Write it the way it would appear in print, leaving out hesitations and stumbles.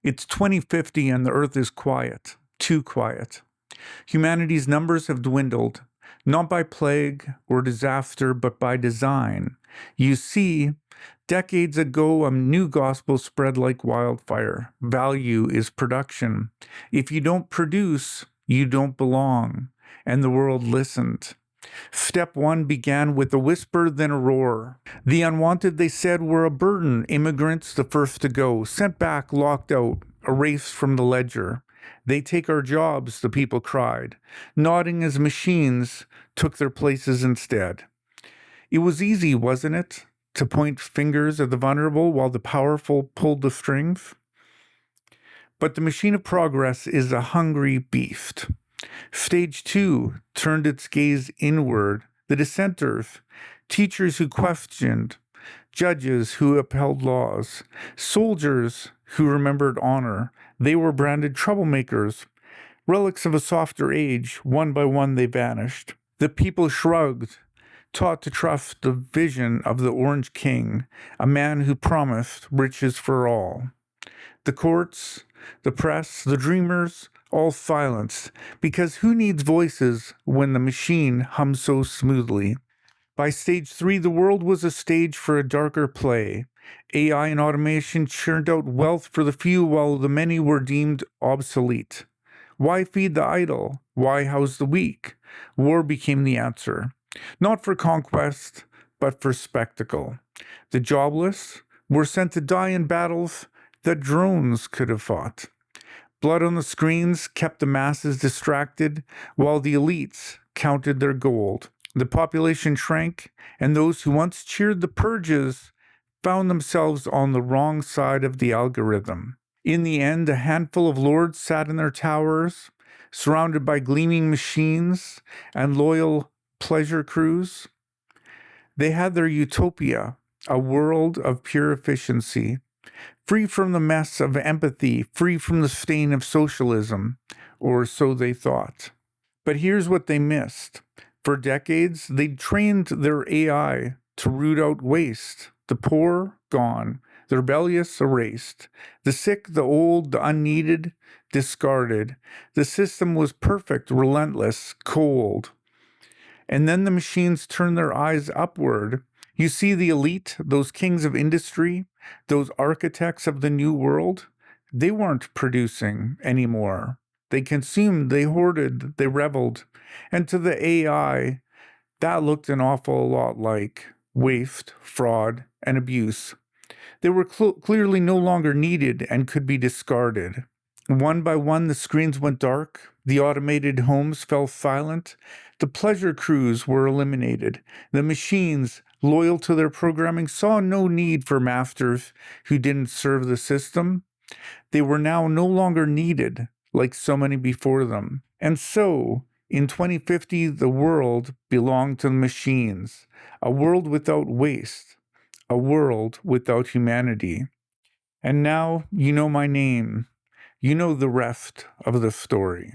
It's 2050 and the Earth is quiet, too quiet. Humanity's numbers have dwindled, not by plague or disaster, but by design. You see, decades ago, a new gospel spread like wildfire. Value is production. If you don't produce, you don't belong. And the world listened. Step one began with a whisper, then a roar. The unwanted, they said, were a burden. Immigrants, the first to go, sent back, locked out, erased from the ledger. They take our jobs, the people cried, nodding as machines took their places instead. It was easy, wasn't it, to point fingers at the vulnerable while the powerful pulled the strings? But the machine of progress is a hungry beast. Stage two turned its gaze inward. The dissenters, teachers who questioned, judges who upheld laws, soldiers who remembered honor. They were branded troublemakers, relics of a softer age. One by one they vanished. The people shrugged, taught to trust the vision of the Orange King, a man who promised riches for all. The courts, the press, the dreamers, all silenced, because who needs voices when the machine hums so smoothly? By stage three, the world was a stage for a darker play. AI and automation churned out wealth for the few while the many were deemed obsolete. Why feed the idle? Why house the weak? War became the answer, not for conquest, but for spectacle. The jobless were sent to die in battles that drones could have fought. Blood on the screens kept the masses distracted, while the elites counted their gold. The population shrank, and those who once cheered the purges found themselves on the wrong side of the algorithm. In the end, a handful of lords sat in their towers, surrounded by gleaming machines and loyal pleasure crews. They had their utopia, a world of pure efficiency, free from the mess of empathy, free from the stain of socialism, or so they thought. But here's what they missed. For decades, they'd trained their AI to root out waste. The poor, gone. The rebellious, erased. The sick, the old, the unneeded, discarded. The system was perfect, relentless, cold. And then the machines turned their eyes upward. You see the elite, those kings of industry, those architects of the new world, they weren't producing anymore. They consumed, they hoarded, they reveled. And to the AI, that looked an awful lot like waste, fraud, and abuse. They were clearly no longer needed and could be discarded. One by one, the screens went dark. The automated homes fell silent. The pleasure crews were eliminated. The machines, loyal to their programming, saw no need for masters who didn't serve the system. They were now no longer needed, like so many before them. And so, in 2050, the world belonged to the machines, a world without waste, a world without humanity. And now you know my name. You know the rest of the story.